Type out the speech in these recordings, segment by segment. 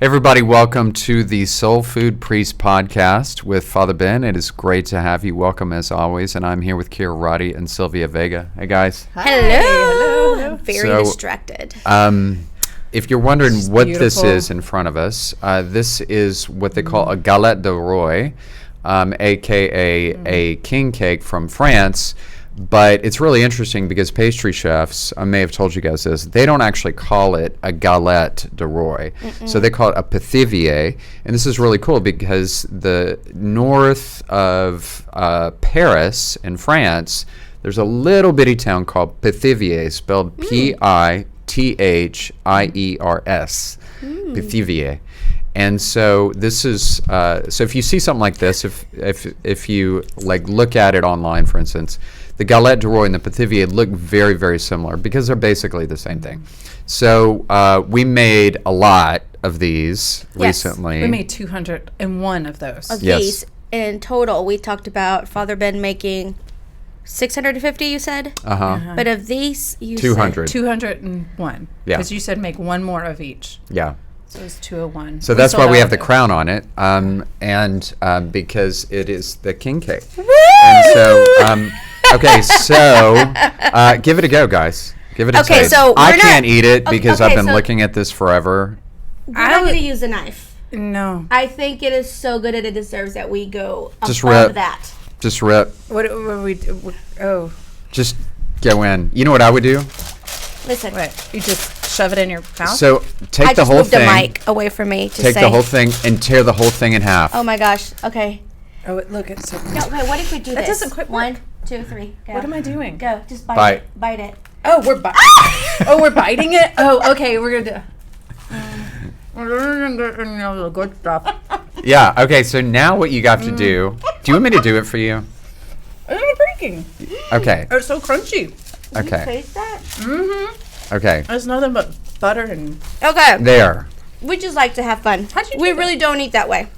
Everybody, welcome to the Soul Food Priest podcast with Father Ben. It is great to have you. Welcome as always. And I'm here with Khira Roddy and Silvia Vega. Hey, guys. Hi. Hello. Very distracted. If you're wondering what this is in front of us, this is what they call a galette de roi, a.k.a. a king cake from France. But it's really interesting because pastry chefs, I may have told you guys this, they don't actually call it a galette de roi. So they call it a pithivier. And this is really cool because the north of Paris in France, there's a little bitty town called Pithiviers, spelled Pithiers, Pithiviers. And so this is, so if you see something like this, if you like look at it online, for instance, the galette de roi and the pithivier look very, very similar because they're basically the same thing. So we made a lot of these recently. We made 201 of those. These in total, we talked about Father Ben making 650, you said? But of these, you 200. said 201. Yeah. Because you said make one more of each. Yeah. So it's 201. So that's why we have the crown on it, and because it is the king cake. Woo! And so, okay, so give it a go, guys. Give it a taste. So I can't eat it because I've been so looking at this forever. We're not going to use a knife. No. I think it is so good that it deserves that we go Just above rip. that. Just rip. What we do? Oh. Just go in. You know what I would do? Listen. What? You just shove it in your mouth? So take the whole thing. I just moved the mic away from me to Take the whole thing and tear the whole thing in half. Oh my gosh. Okay. Oh, look, it's so No, wait, what if we do That this? doesn't quite work. 1, 2, 3, go. What am I doing? Go. Just bite it. Bite it. Oh, we're we're biting it? Oh, okay, we're going to do good stuff. Yeah, okay, so now what you got to do you want me to do it for you? It's breaking. Okay. It's so crunchy. Can you Okay. taste that? Mm-hmm. Okay. It's nothing but butter and... Okay. There. We just like to have fun. How'd you do We that? really don't eat that way.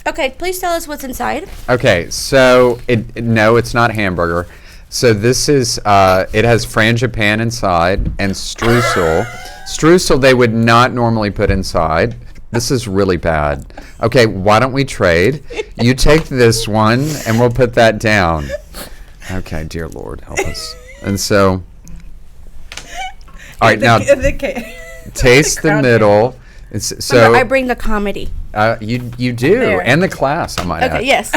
Okay, please tell us what's inside. Okay, so no, it's not hamburger. So this is, it has frangipan inside and streusel. Streusel they would not normally put inside. This is really bad. Okay, why don't we trade? You take this one and we'll put that down. Okay, dear Lord, help us. And so, all right, now taste the middle. Remember, I bring the comedy. You do, There. and the class, I might add. Okay, yes.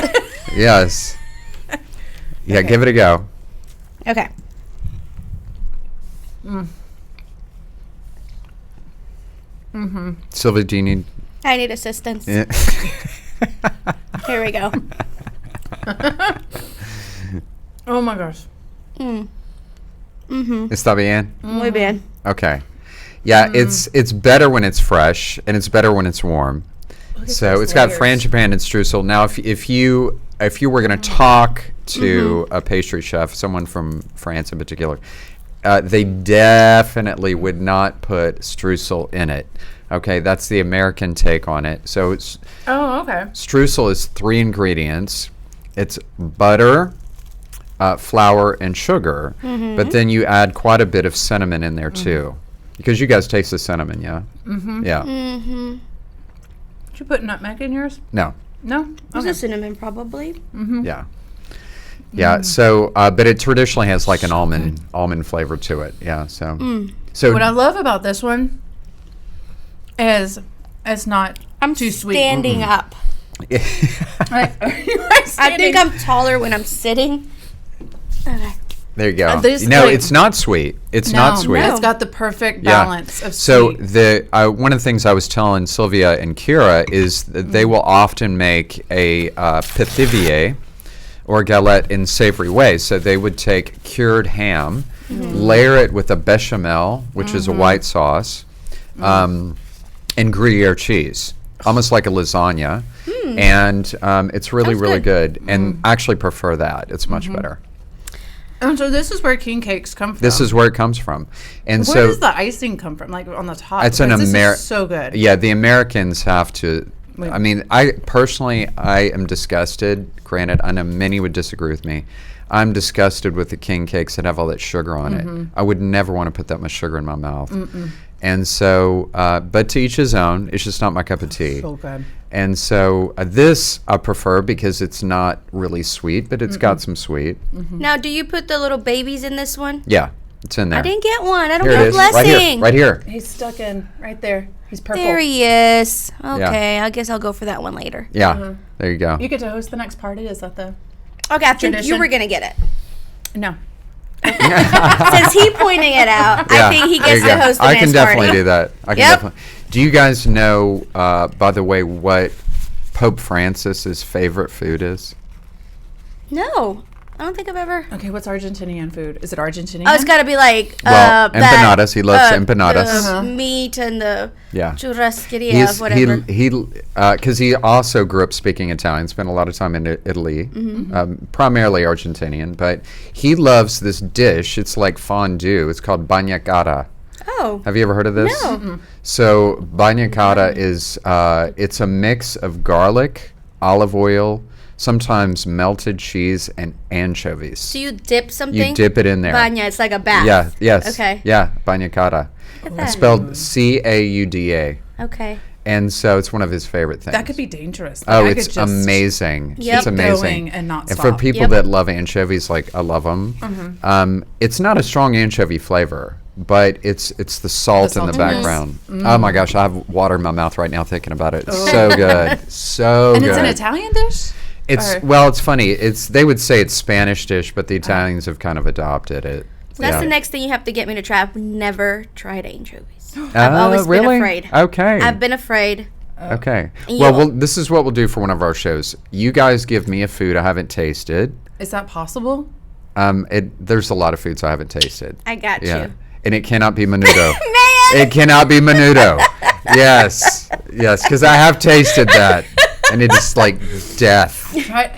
Yes. Yeah, Okay. give it a go. Okay. Silvia, do you need? I need assistance. Yeah. Here we go. Oh, my gosh. Está bien? Muy bien. Okay. Yeah, it's better when it's fresh, and it's better when it's warm. So those it's got layers. frangipan and streusel. Now, if you were going to talk to a pastry chef, someone from France in particular, they definitely would not put streusel in it. Okay, that's the American take on it. So it's Oh, okay. streusel is 3 ingredients. It's butter, flour, and sugar. But then you add quite a bit of cinnamon in there too, because you guys taste the cinnamon, yeah? Yeah. Did you put nutmeg in yours? No. No? There's Okay. a cinnamon, probably. Yeah. Yeah. So, but it traditionally has like an almond flavor to it. Yeah. So. So. What I love about this one is it's not I'm too sweet. standing up. Right. You are I standing. think I'm taller when I'm sitting. Okay. There you go. This, No, like- it's not sweet. It's No, not sweet. It's got the perfect Yeah. balance of So sweet. the one of the things I was telling Silvia and Khira is that they will often make a pithivier or galette in savory ways. So they would take cured ham, layer it with a bechamel, which is a white sauce, and Gruyere cheese, almost like a lasagna. And it's really, Sounds really good. good. And I actually prefer that. It's much better. And so this is where king cakes come from. This is where it comes from. And Where so does the icing come from? Like on the top? it's an Because this Ameri- is so good. Yeah, the Americans have to. I mean, I personally, I am disgusted. Granted, I know many would disagree with me. I'm disgusted with the king cakes that have all that sugar on it. I would never want to put that much sugar in my mouth. And so, but to each his own. It's just not my cup of tea. So good. And so this I prefer because it's not really sweet, but it's got some sweet. Now, do you put the little babies in this one? Yeah, it's in there. I didn't get one. I don't Here get it a is. blessing. Right here. He's stuck in right there. He's purple. There he is. Okay, I guess I'll go for that one later. Yeah, there you go. You get to host the next party. Is that the Okay, I think you tradition? were going to get it. no? Since he pointing it out, I think he there gets you to go. host the I next can definitely party. do that. I can Yep. definitely. Do you guys know, by the way, what Pope Francis's favorite food is? No, I don't think I've ever. Okay, what's Argentinian food? Is it Argentinian? Oh, it's got to be like Well, that, empanadas. He loves empanadas. the meat and the Yeah. churrascaria, whatever. Because he also grew up speaking Italian, spent a lot of time in Italy, primarily Argentinian, but he loves this dish. It's like fondue. It's called bagna cara. Oh, Have you ever heard of this? No. So bagna cara is it's a mix of garlic, olive oil, sometimes melted cheese, and anchovies. so you dip something? You dip it in there. Bagna, it's like a bath. Yeah. Yes. Okay. Yeah. Bagna cara. Look at It's that. spelled Cauda. Okay. And so it's one of his favorite things. That could be dangerous. Oh, I it's could just amazing. Yep. It's amazing. going and not And for stop. people Yep. that love anchovies, like I love them, it's not a strong anchovy flavor, but it's the salt in the saltiness. background. Oh my gosh, I have water in my mouth right now thinking about it. It's so good. So And good. it's an Italian dish? It's or- well, it's funny. They would say it's Spanish dish, but the Italians have kind of adopted it. That's Yeah. the next thing you have to get me to try. I've never tried anchovies. I've always really? been afraid. Okay. I've been afraid. Okay. And Well, you'll- this is what we'll do for one of our shows. You guys give me a food I haven't tasted. Is that possible? There's a lot of foods I haven't tasted. I got Yeah. you. And it cannot be menudo. Man! It cannot be menudo. Yes. Yes, because I have tasted that. And it is like death. Right.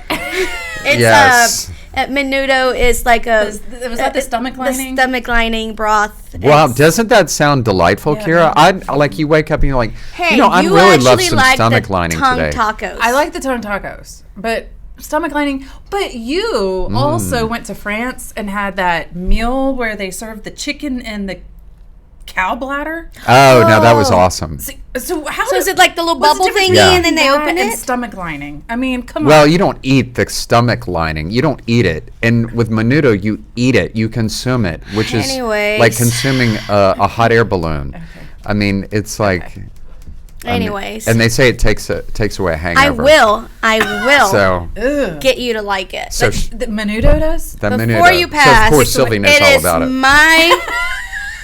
It's Yes. menudo is like a Was that the stomach lining? The stomach lining broth. Wow, It's- doesn't that sound delightful, Yeah, Khira? I like you wake up and you're like, Hey, I you really love actually some like stomach the lining tongue today. tacos. I like the tongue tacos, but stomach lining. But you also went to France and had that meal where they served the chicken and the cow bladder. Oh, no, that was Oh. awesome. So how? So is it like the little what's the bubble difference thingy Yeah. and then they between open that and it? stomach lining. I mean, come Well, on. you don't eat the stomach lining. You don't eat it. And with menudo, you eat it. You consume it, which is Anyways. like consuming a hot air balloon. I mean, it's like. Anyways. And they say it takes away a hangover. I will So, Ugh. get you to like it. so The menudo does. that Before menudo. you So pass, of course, Sylvia knows it all is about it. my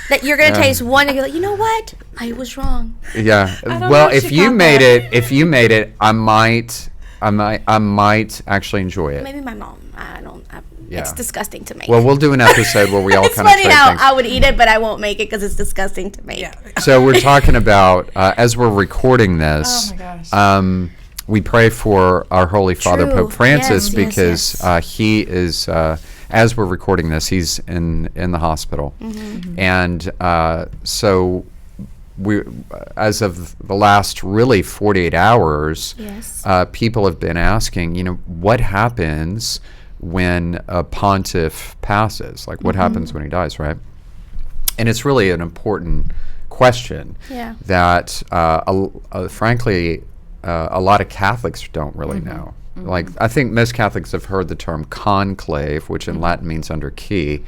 that you're gonna Yeah. taste one and you're like, you know what? I was wrong. Yeah. don't Well, know if if you she got made that. it, I might actually enjoy it. Maybe my mom. I don't. Yeah. It's disgusting to make. Well, we'll do an episode where we all it's kind of funny trade how things. I would eat it, but I won't make it because it's disgusting to make. Yeah. So we're talking about as we're recording this. Oh my gosh. We pray for our Holy Father True. Pope Francis Yes, because yes. he is. As we're recording this, he's in the hospital, and so we, as of the last really 48 hours, Yes. people have been asking, what happens when a pontiff passes? Like, what happens when he dies, right? And it's really an important question Yeah. that, frankly, a lot of Catholics don't really know. Like, I think most Catholics have heard the term conclave, which in Latin means under key,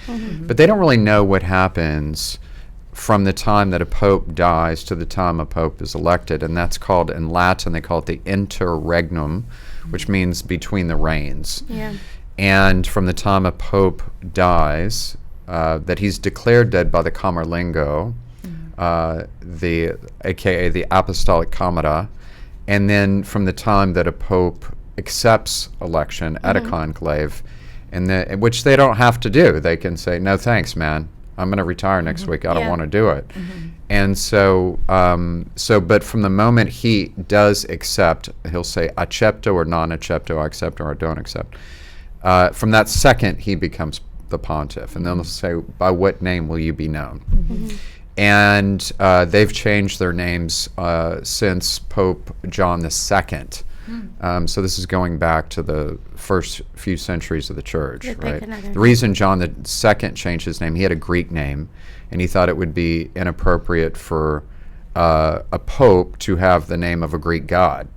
but they don't really know what happens from the time that a pope dies to the time a pope is elected, and that's called, in Latin, they call it the interregnum, which means between the reigns. Yeah. And from the time a pope dies, that he's declared dead by the Camerlengo, aka the Apostolic Camera, and then from the time that a pope accepts election at a conclave, which they don't have to do, they can say, "No, thanks, man. I'm going to retire next week. I don't Yeah. want to do it." And so, but from the moment he does accept, he'll say accepto or non accepto, I accept or I don't accept. From that second, he becomes the pontiff, and then they'll say, "By what name will you be known?" And they've changed their names since Pope John II So this is going back to the first few centuries of the church, They pick right? another The reason John II changed his name, he had a Greek name, and he thought it would be inappropriate for a pope to have the name of a Greek god.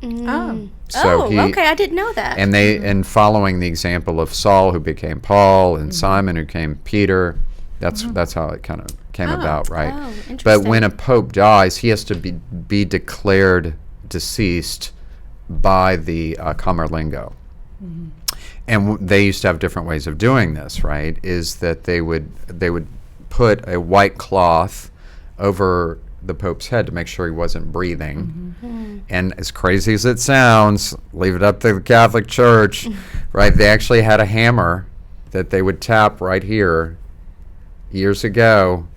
Oh. So okay, I didn't know that. And and following the example of Saul, who became Paul, and Simon, who became Peter, that's how it kind of came about, right? Oh, But interesting. when a pope dies, he has to be declared deceased by the Camerlengo. And they used to have different ways of doing this, right? Is that they would put a white cloth over the Pope's head to make sure he wasn't breathing. And as crazy as it sounds, leave it up to the Catholic Church, right? They actually had a hammer that they would tap right here years ago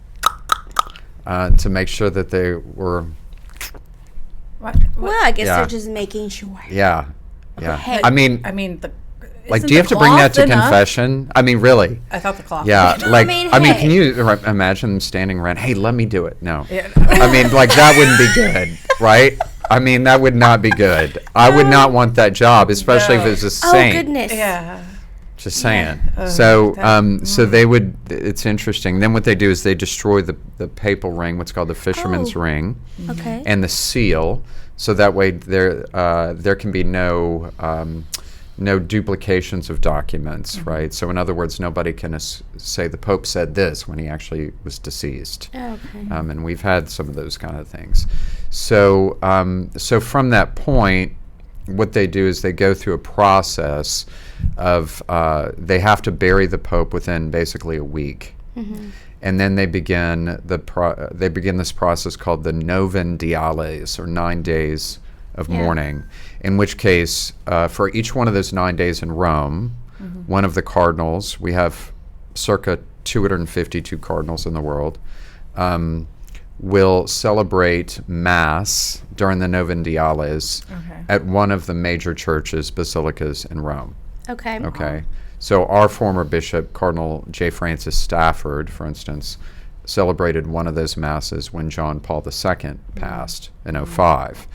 to make sure that they were, Well, I guess Yeah. they're just making sure. yeah. Hey. I mean, like, isn't do you have the to bring that cloth to enough? confession? I mean, really? I thought the cloth. Yeah, No, like, I mean, can hey. you imagine them standing around, hey, let me do it? No. Yeah. I mean, like, that wouldn't be good, right? I mean, that would not be good. I would not want that job, especially if No. it's a Oh saint. goodness. Yeah. Just saying. Oh, So, that- so they would. It's interesting. Then what they do is they destroy the papal ring, what's called the fisherman's Oh. ring, Okay. and the seal, so that way there can be no duplications of documents, right? So in other words, nobody can say the Pope said this when he actually was deceased. Okay. And we've had some of those kind of things. So, so from that point, what they do is they go through a process of they have to bury the Pope within basically a week, and then they begin this process called the Novum Diales, or 9 days of mourning. In which case, for each one of those 9 days in Rome, one of the cardinals, we have circa 252 cardinals in the world, will celebrate Mass during the Novum Diales at one of the major churches, basilicas in Rome. Okay. Okay. So our former bishop, Cardinal J. Francis Stafford, for instance, celebrated one of those Masses when John Paul II passed in 2005.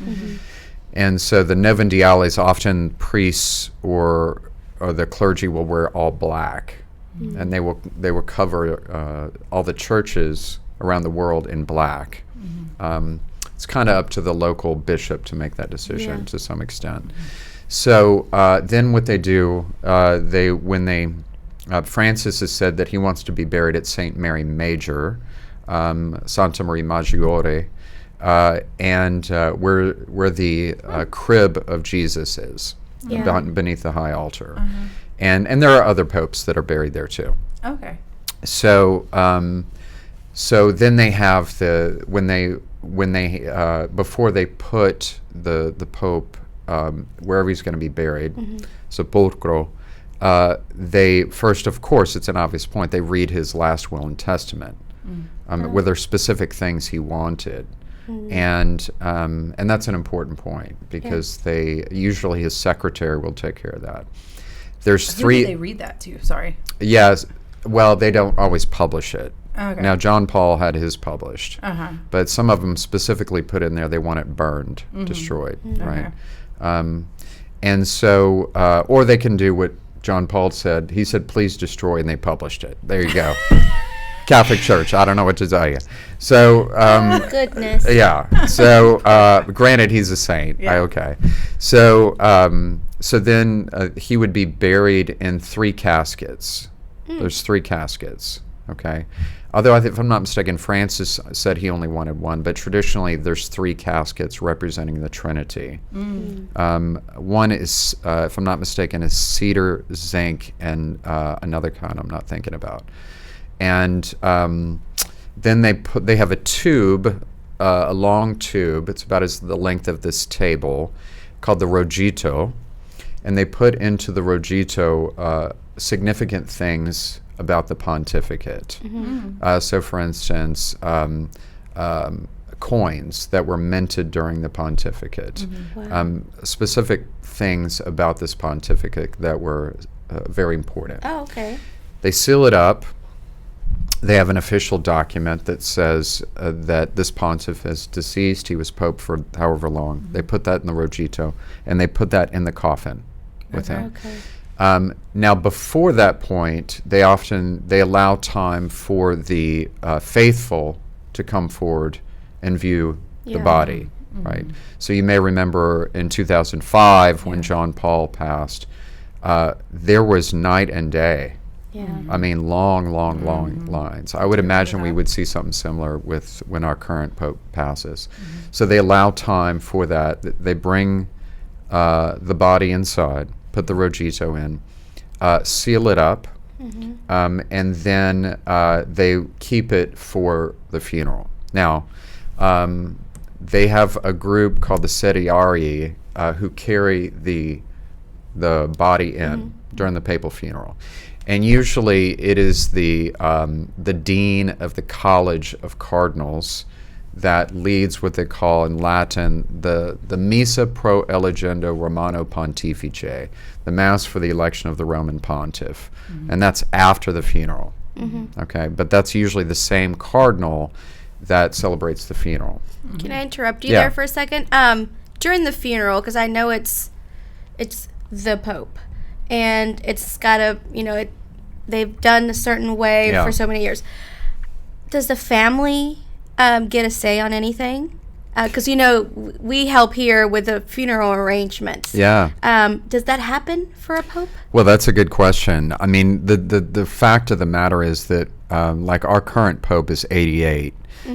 And so the Novum Diales, often priests or the clergy will wear all black, and they will cover all the churches around the world in black. It's kind of up to the local bishop to make that decision to some extent. So then what they do, Francis has said that he wants to be buried at St. Mary Major, Santa Maria Maggiore, and where the crib of Jesus is, beneath the high altar. And there are other popes that are buried there too. Okay. So so then they have before they put the Pope wherever he's going to be buried, sepulcro, they first, of course, it's an obvious point, they read his last will and testament, where there are specific things he wanted. And that's an important point, because usually his secretary will take care of that. There's Who do they read that to? Sorry. Yes, well, they don't always publish it. Okay. Now, John Paul had his published, Uh-huh. but some of them specifically put in there they want it burned, destroyed, right? And so, or they can do what John Paul said. He said, please destroy, and they published it. There you go. Catholic Church, I don't know what to tell you. So, Goodness. yeah. So, granted, he's a saint. Yeah. Okay. So, so then he would be buried in 3 caskets. There's 3 caskets. Okay. Although if I'm not mistaken, Francis said he only wanted 1, but traditionally there's 3 caskets representing the Trinity. One is, if I'm not mistaken, is cedar, zinc, and another kind I'm not thinking about. And then they have a tube, a long tube. It's about the length of this table, called the rogito, and they put into the rogito significant things about the pontificate. So, for instance, coins that were minted during the pontificate, specific things about this pontificate that were very important. Oh, okay. They seal it up, they have an official document that says that this pontiff is deceased. He was pope for however long. They put that in the rogito, and they put that in the coffin with him. Now, before that point, they allow time for the faithful to come forward and view the body, right? So you may remember in 2005 when John Paul passed, there was night and day. I mean, long lines. I would imagine we would see something similar with when our current pope passes. So they allow time for that. They bring the body inside, put the rogito in, seal it up, and then they keep it for the funeral. Now, they have a group called the Sediari who carry the body in during the papal funeral. And usually it is the dean of the College of Cardinals that leads what they call in Latin the Missa pro elegendo Romano Pontifice, the Mass for the election of the Roman Pontiff. And that's after the funeral. Okay, but that's usually the same cardinal that celebrates the funeral. Can I interrupt you there for a second? During the funeral, because I know it's the Pope, and it's got a, they've done a certain way for so many years. Does the family get a say on anything? Because, we help here with the funeral arrangements. Does that happen for a pope? Well, that's a good question. I mean, the fact of the matter is that, like, our current pope is 88.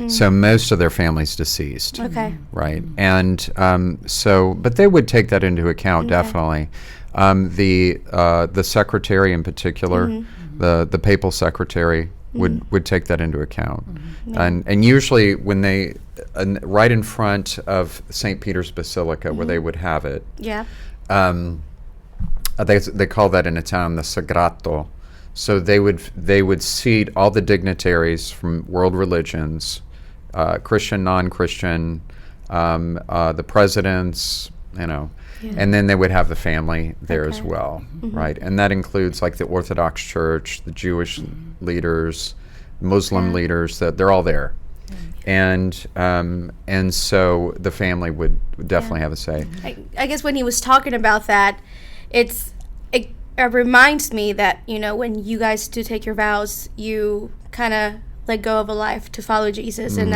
So most of their family's deceased. Okay. Right. And but they would take that into account, definitely. The secretary in particular, the papal secretary, would take that into account. And usually when they, right in front of St. Peter's Basilica where they would have it, they call that in Italian the sagrato. So they would seat all the dignitaries from world religions, Christian, non-Christian, the presidents, and then they would have the family there as well, right? And that includes like the Orthodox Church, the Jewish leaders, Muslim leaders. That they're all there, and so the family would definitely have a say. I guess when he was talking about that, it reminds me that when you guys do take your vows, you kind of let go of a life to follow Jesus, and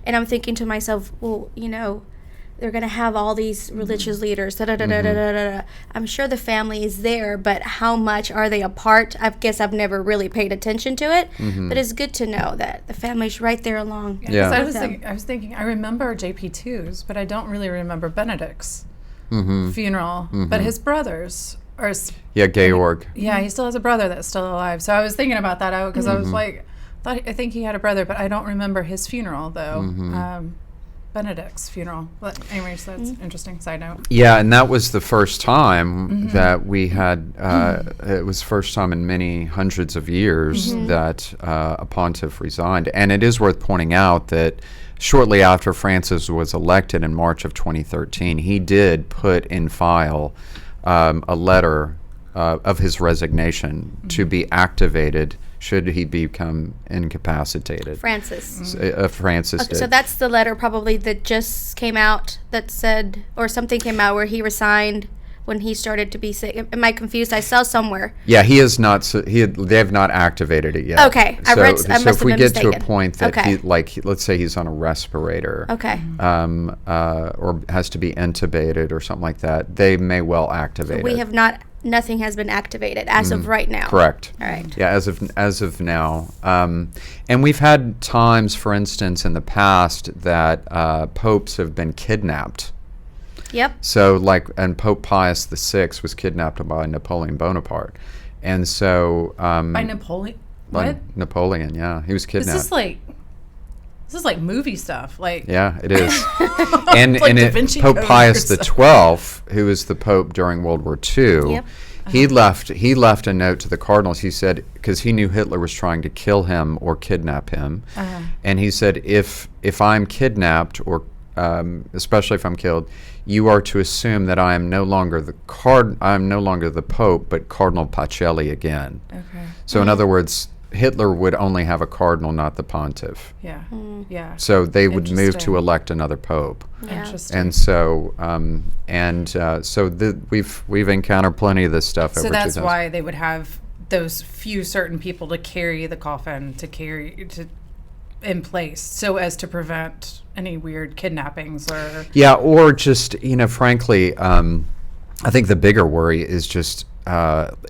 I'm thinking to myself, well, they're going to have all these religious leaders. I'm sure the family is there, but how much are they apart? I guess I've never really paid attention to it, but it's good to know that the family's right there along. I was thinking, I remember JP2's, but I don't really remember Benedict's funeral. But his brothers are... Georg. Yeah, he still has a brother that's still alive. So I was thinking about that because I was like, I think he had a brother, but I don't remember his funeral, though. Benedict's funeral. But anyways, that's interesting. Side note. Yeah, and that was the first time that we had, it was the first time in many hundreds of years that a pontiff resigned. And it is worth pointing out that shortly after Francis was elected in March of 2013, he did put in file a letter of his resignation to be activated should he become incapacitated. Francis. Francis did. So that's the letter probably that just came out that said, or something came out where he resigned when he started to be sick. Am I confused? I saw somewhere. Yeah, he is not. They have not activated it yet. Okay, so, I must have if we been get mistaken. to a point that he, let's say he's on a respirator, or has to be intubated or something like that, they may well activate We it. have not. Nothing has been activated as of right now. Correct. All right. Yeah, as of now, and we've had times, for instance, in the past that popes have been kidnapped. Yep. So, and Pope Pius VI was kidnapped by Napoleon Bonaparte, and so by Napoleon. By Napoleon, yeah, he was kidnapped. This is like movie stuff. Yeah, it is. and Da Vinci Pope Code Pius XII, who was the Pope during World War II, he left a note to the cardinals. He said, because he knew Hitler was trying to kill him or kidnap him, and he said, if I'm kidnapped or especially if I'm killed, you are to assume that I am no longer the Pope, but Cardinal Pacelli again. Okay. So in other words, Hitler would only have a cardinal, not the pontiff. Yeah. Yeah. So they would move Interesting. to elect another pope. Yeah. Interesting. And so, we've encountered plenty of this stuff. So over that's 2000. why they would have those few certain people to carry the coffin in place, so as to prevent any weird kidnappings or. Yeah, or just, frankly, I think the bigger worry is just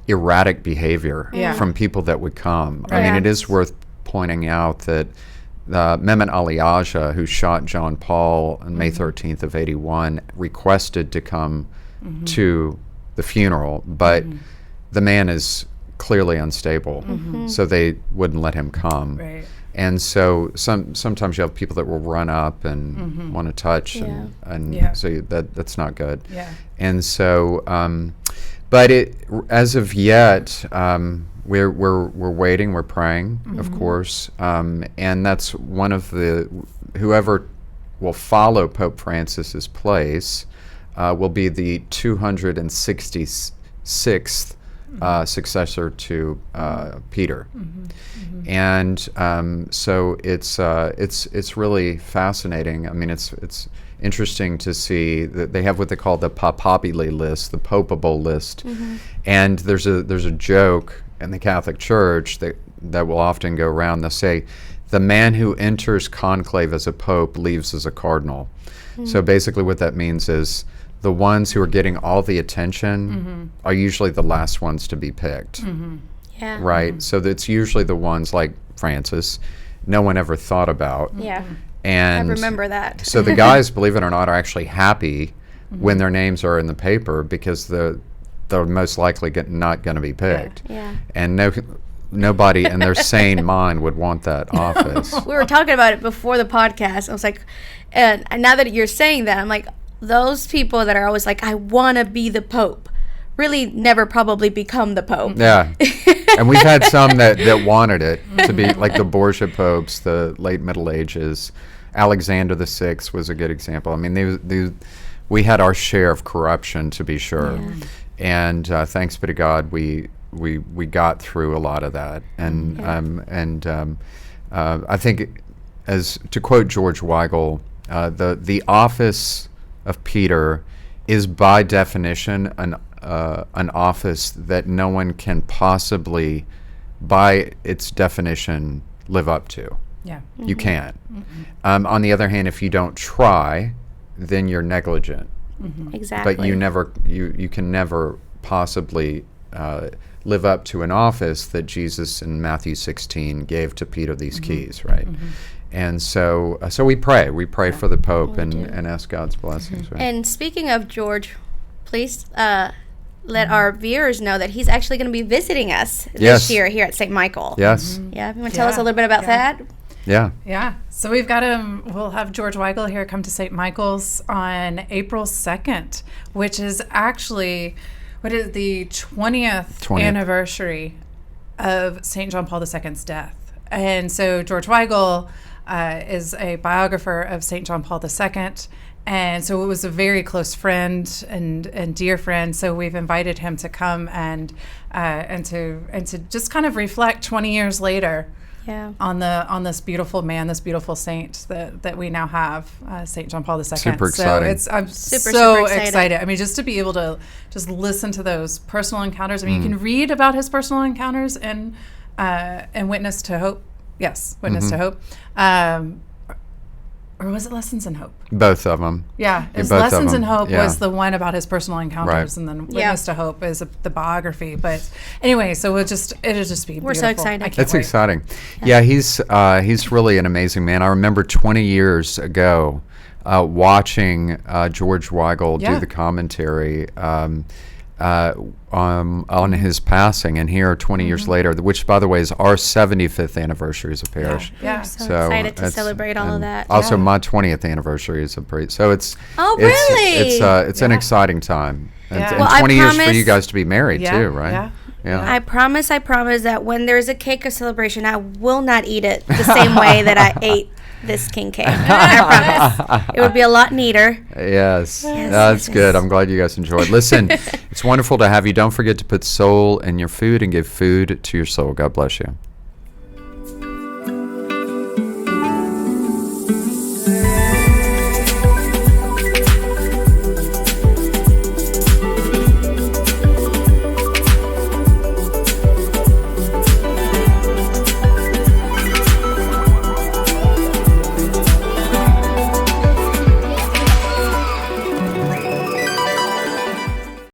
erratic behavior Yeah. from people that would come. I Right. mean, it is worth pointing out that Mehmet Ali Aja, who shot John Paul on May 13th of 81, requested to come to the funeral, but the man is clearly unstable, so they wouldn't let him come. Right. And so sometimes you have people that will run up and want to touch, and Yeah. so that's not good. Yeah. And so, but as of yet, we're waiting, we're praying, of course, and that's one of whoever will follow Pope Francis's place will be the 266th successor to Peter. And so it's really fascinating. I mean, it's interesting to see that they have what they call the papabile list, the popable list, and there's a joke in the Catholic Church that will often go around. They'll say, "The man who enters conclave as a pope leaves as a cardinal." So basically, what that means is the ones who are getting all the attention are usually the last ones to be picked. Yeah. Right? So it's usually the ones like Francis no one ever thought about. Yeah. And I remember that. so the guys, believe it or not, are actually happy when their names are in the paper because they're most likely not going to be picked. Yeah. And nobody in their sane mind would want that office. We were talking about it before the podcast. I was like, and now that you're saying that, I'm like, those people that are always like, I want to be the Pope, really never probably become the Pope. Yeah. And we've had some that wanted it to be like the Borgia popes, the late Middle Ages. Alexander VI was a good example. I mean, we had our share of corruption, to be sure. Yeah. And thanks be to God, we got through a lot of that. And I think, as to quote George Weigel, the office of Peter is by definition an office that no one can possibly, by its definition, live up to. Yeah. You can't. On the other hand, if you don't try, then you're negligent. Exactly. But you can never possibly live up to an office that Jesus in Matthew 16 gave to Peter these keys, right? And so we pray for the Pope and ask God's blessings. Right? And speaking of George, please let our viewers know that he's actually going to be visiting us this year here at St. Michael. Yes. Yeah, you want to tell us a little bit about that? Yeah. Yeah. So we've got we'll have George Weigel here come to St. Michael's on April 2nd, which is actually, the 20th anniversary of St. John Paul II's death. And so George Weigel is a biographer of St. John Paul II. And so it was a very close friend and dear friend. So we've invited him to come and to just kind of reflect 20 years later on this beautiful man, this beautiful saint that we now have, St. John Paul II. Super exciting. So I'm super excited. I mean, just to be able to just listen to those personal encounters. I mean, you can read about his personal encounters and Witness to Hope. Yes, Witness to Hope. Or was it Lessons in Hope? Both of them. Yeah, his both of Lessons in them, Hope yeah. was the one about his personal encounters, and then Witness to Hope is the biography. But anyway, so it'll just be beautiful. We're so excited. I can't That's wait. exciting. Yeah, he's really an amazing man. I remember 20 years ago watching George Weigel do the commentary on his passing, and here 20 years later, which by the way is our 75th anniversary as a parish. Yeah. I'm so excited to celebrate all of that. Also, my 20th anniversary is a priest. So it's really? It's an exciting time. And, Yeah. and Well, 20 years for promise- you guys to be married Yeah, too, right? yeah. Yeah. I promise that when there's a cake of celebration, I will not eat it the same way that I ate this king cake. I promise. It would be a lot neater. Yes. Yes, That's yes, good. yes. I'm glad you guys enjoyed. Listen, it's wonderful to have you. Don't forget to put soul in your food and give food to your soul. God bless you.